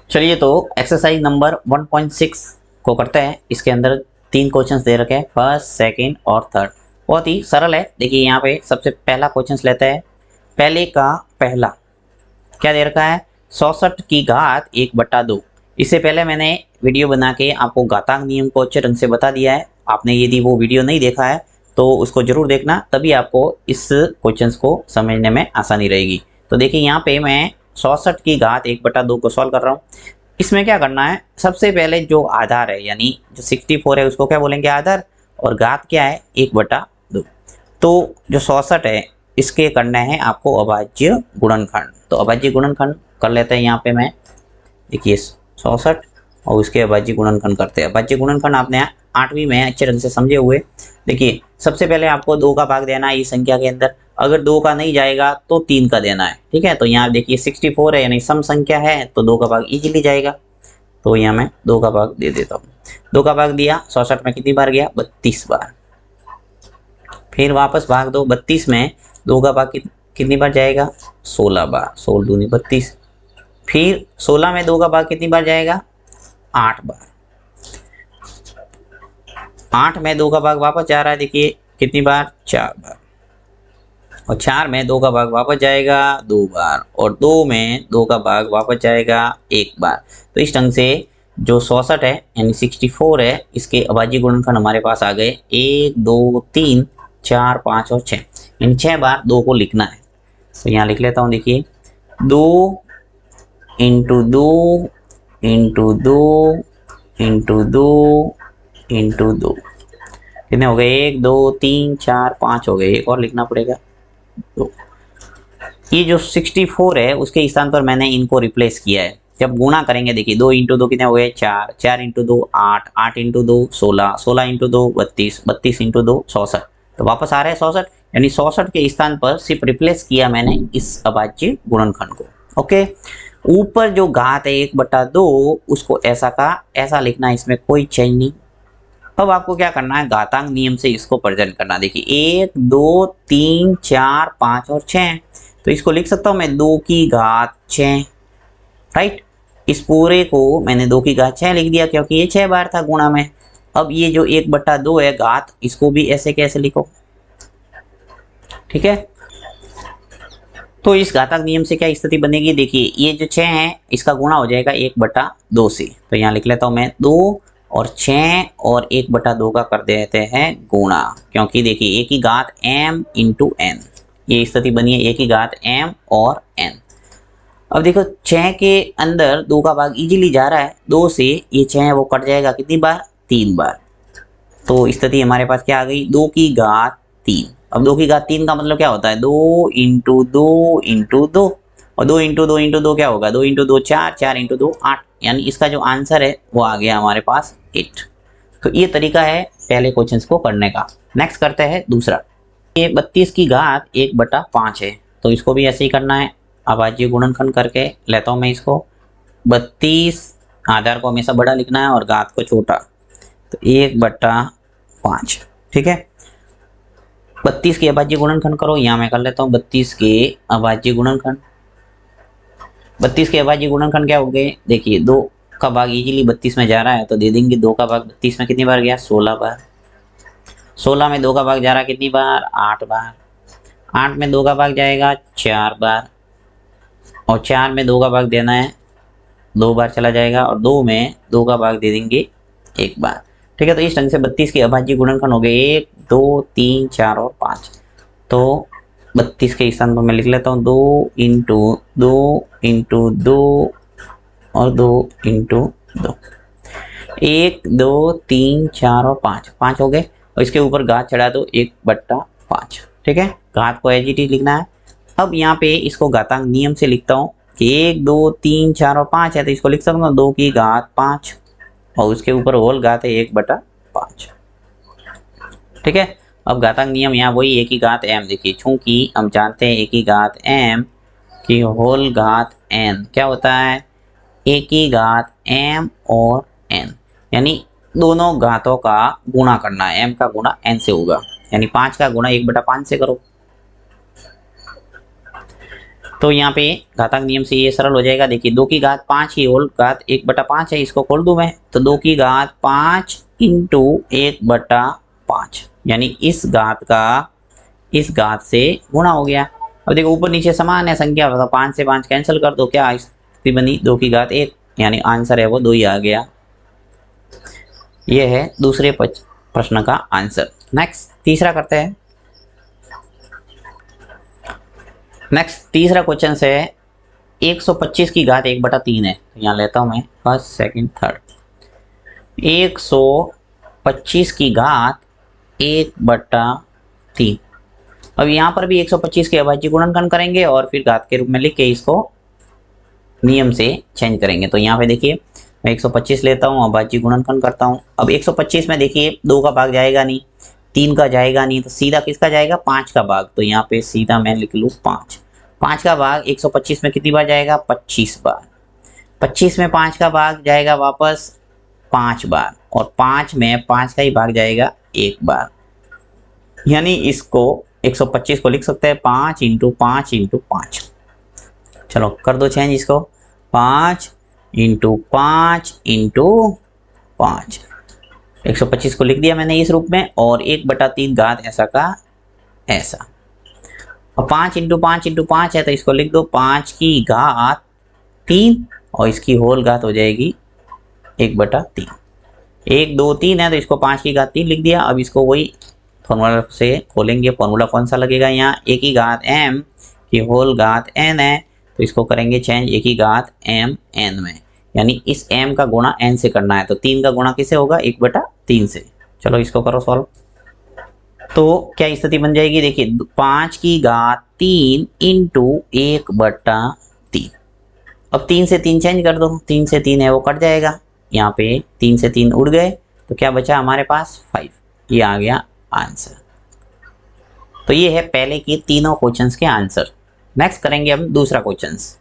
चलिए तो exercise number 1.6 को करते हैं। इसके अंदर 3 क्वेश्चंस दे रखे हैं, फर्स्ट, सेकंड और थर्ड। बहुत ही सरल है। देखिए यहाँ पे सबसे पहला क्वेश्चंस लेते हैं। पहले का पहला क्या दे रखा है, 67 की घात 1/2। इससे पहले मैंने वीडियो बना के आपको घातांक नियम को अच्छे ढंग से बता दिया है। आपने यदि वो वीडियो नहीं देखा है तो उसको जरूर देखना, तभी आपको इस क्वेश्चंस को समझने में आसानी रहेगी। तो देखिए यहाँ पे मैं 67 की घात 1/2 को सॉल्व कर रहा हूँ। इसमें क्या करना है, सबसे पहले जो आधार है यानी जो 64 है उसको क्या बोलेंगे, आधार, और घात क्या है 1/2। तो जो 67 है इसके करना है आपको अभाज्य गुणनखंड। तो अभाज्य गुणनखंड कर लेते हैं यहाँ पे मैं। देखिए 67 और उसके अभाज्य गुणनखंड करते हैं। अभाज्य गुणनखंड आपने 8वीं में अच्छे ढंग से समझे हुए। देखिए सबसे पहले आपको 2 का भाग देना है इस संख्या के अंदर। अगर 2 का नहीं जाएगा तो 3 का देना है, ठीक है। तो यहाँ देखिए 64 है यानी सम संख्या है तो 2 का भाग इजीली जाएगा। तो यहाँ मैं 2 का भाग दे देता हूँ। 2 का भाग दिया, 67 में कितनी बार गया, 32 बार। फिर वापस भाग दो, 32 में 2 का भाग कितनी बार जाएगा, 16 बार। 16 दूनी 32। फिर 16 में 2 का भाग कितनी बार जाएगा, 8 बार। 8 में 2 का भाग वापस जा रहा है, देखिए कितनी बार, 4 बार। और 4 में 2 का भाग वापस जाएगा 2 बार, और 2 में 2 का भाग वापस जाएगा 1 बार। तो इस ढंग से जो 66 है यानी 64 है, इसके अभाज्य गुणनखंड हमारे पास आ गए 1 2 3 4 5 और 6, यानी 6 बार 2 को लिखना है। तो यहाँ लिख लेता हूँ। देखिए 2 इंटू 2 इंटू 2 इंटू 2 इंटू 2, कितने हो गए, 1 2 3 4 5 हो गए। एक और लिखना पड़ेगा। तो ये जो 64 है उसके स्थान पर मैंने इनको रिप्लेस किया है। जब गुणा करेंगे देखिए 2 इंटू 2 कितने हो गए, 4, 4 इंटू 2 8, 8 इंटू 2 16, 16 इंटू 2 32, 32 इंटू 2 66। तो वापस आ रहा है 66, यानी 66 के स्थान पर सिर्फ रिप्लेस किया मैंने इस अभाज्य गुणनखंड को। ओके, ऊपर जो घात है 1/2 उसको ऐसा का ऐसा लिखना है, इसमें कोई चेंज नहीं। अब आपको क्या करना है, घातांक नियम से इसको प्रेजेंट करना। देखिए 1 2 3 4 5 और 6, तो इसको लिख सकता हूं मैं 2 की घात 6, राइट। इस पूरे को मैंने 2 की घात 6 लिख दिया क्योंकि ये 6 बार था गुणा में। अब ये जो 1/2 है घात, इसको भी ऐसे कैसे लिखो, ठीक है। तो इस घातांक नियम से क्या स्थिति बनेगी, देखिए ये जो 6 है इसका गुणा हो जाएगा 1/2 से। तो यहाँ लिख लेता हूं मैं 2 और 6 और 1/2 का कर देते हैं गुणा, क्योंकि देखिए 1 की घात m इंटू n, ये स्थिति बनी है 1 की घात m और n। अब देखो 6 के अंदर 2 का भाग इजीली जा रहा है, 2 से ये 6 है वो कट जाएगा कितनी बार, 3 बार। तो स्थिति हमारे पास क्या आ गई, 2 की घात 3। अब 2 की घात 3 का मतलब क्या होता है, 2 इंटू 2 इंटू 2, और 2 इंटू 2 इंटू 2 क्या होगा, 2 इंटू 2 4, 4 इंटू 2 8, यानी इसका जो आंसर है वो आ गया हमारे पास 8। तो ये तरीका है पहले क्वेश्चंस को करने का। नेक्स्ट करते हैं दूसरा। ये 32 की घात 1/5 है, तो इसको भी ऐसे ही करना है। अभाज्य गुणनखंड करके लेता हूँ मैं इसको। 32 आधार को हमेशा बड़ा लिखना है और घात को छोटा, तो 1/5, ठीक है। 32 के अभाज्य गुणनखंड करो, यहाँ मैं कर लेता हूँ 32 के अभाज्य गुणनखंड। 32 के अभाज्य गुणनखंड क्या हो गए, देखिए 2 का भाग इजीली 32 में जा रहा है तो दे देंगे 2 का भाग 32 में कितनी बार गया, 16 बार। 16 में 2 का भाग जा रहा है कितनी बार, 8 बार। 8 में 2 का भाग जाएगा 4 बार, और 4 में 2 का भाग देना है 2 बार चला जाएगा, और 2 में 2 का भाग दे देंगे 1 बार, ठीक है। तो इस ढंग से 32 के अभाज्य गुणनखंड हो गए 1 2 3 4 और 5। तो 32 के स्थान पर मैं लिख लेता हूँ 2 इंटू 2 इंटू 2 और 2 इंटू 2, 1 2 3 4 और 5, 5 हो गए। और इसके ऊपर घात चढ़ा दो 1/5, ठीक है। घात को एज इट इज लिखना है। अब यहाँ पे इसको घातांक नियम से लिखता हूँ कि 1 2 3 4 और 5 है, तो इसको लिख सकता हूँ 2 की घात 5, और उसके ऊपर होल घात है 1/5, ठीक है। अब घातांक नियम यहाँ वही 1 की घात m, देखिए चूंकि हम जानते हैं 1 की घात m की होल घात n क्या होता है, 1 की घात m और n, यानी दोनों घातों का गुणा करना है। m का गुणा n से होगा, यानी 5 का गुणा 1/5 से करो। तो यहाँ पे घातांक नियम से ये सरल हो जाएगा। देखिए 2 की घात 5 की होल घात 1/5 है, इसको खोल दूं मैं तो 2 की घात 5 इंटू 1/5, यानी इस घात का इस घात से गुणा हो गया। अब देखो ऊपर नीचे समान है संख्या, तो 5 से 5 कैंसिल कर दो, क्या स्थिति बनी 2 की घात 1, यानी आंसर है वो 2 ही आ गया। ये है दूसरे प्रश्न का आंसर। नेक्स्ट तीसरा करते हैं। नेक्स्ट तीसरा क्वेश्चन है 125 की घात 1/3 है, यहाँ लेता हूं मैं फर्स्ट सेकंड थर्ड। 125 की घात 1/3। अब यहाँ पर भी 125 के अभाज्य गुणनखंड करेंगे और फिर घात के रूप में लिख के इसको नियम से चेंज करेंगे। तो यहाँ पे देखिए मैं 125 लेता हूँ, अभाज्य गुणनखंड करता हूँ। अब 125 में देखिए 2 का भाग जाएगा नहीं, 3 का जाएगा नहीं, तो सीधा किसका जाएगा 5 का भाग। तो यहाँ पे सीधा मैं लिख लूँ 5। 5 का भाग 125 में कितनी बार जाएगा 25 बार। 25 में 5 का भाग जाएगा वापस 5 बार, और 5 में 5 का ही भाग जाएगा 1 बार, यानी इसको 125 को लिख सकते हैं 5 इंटू 5 इंटू 5। चलो कर दो चेंज इसको, 5 इंटू 5 इंटू 5। 125 को लिख दिया मैंने इस रूप में, और 1/3 घात ऐसा का ऐसा। और 5 इंटू 5 इंटू 5 है तो इसको लिख दो 5 की घात 3, और इसकी होल घात हो जाएगी 1/3। 1 2 3 है तो इसको 5 की घात 3 लिख दिया। अब इसको वही फॉर्मूला से खोलेंगे। फॉर्मूला कौन सा लगेगा, यहाँ a की घात m की होल घात n है, तो इसको करेंगे चेंज a की घात m n में, यानी इस m का गुणा n से करना है। तो 3 का गुणा किससे होगा 1/3 से। चलो इसको करो सॉल्व। तो क्या स्थिति बन जाएगी, देखिए 5 की घात 3 इंटू 1/3। अब 3 से 3 चेंज कर दो, 3 से 3 है वो कट जाएगा, यहाँ पे 3 से 3 उड़ गए, तो क्या बचा हमारे पास 5। ये आ गया आंसर। तो ये है पहले के तीनों क्वेश्चंस के आंसर। नेक्स्ट करेंगे हम दूसरा क्वेश्चंस।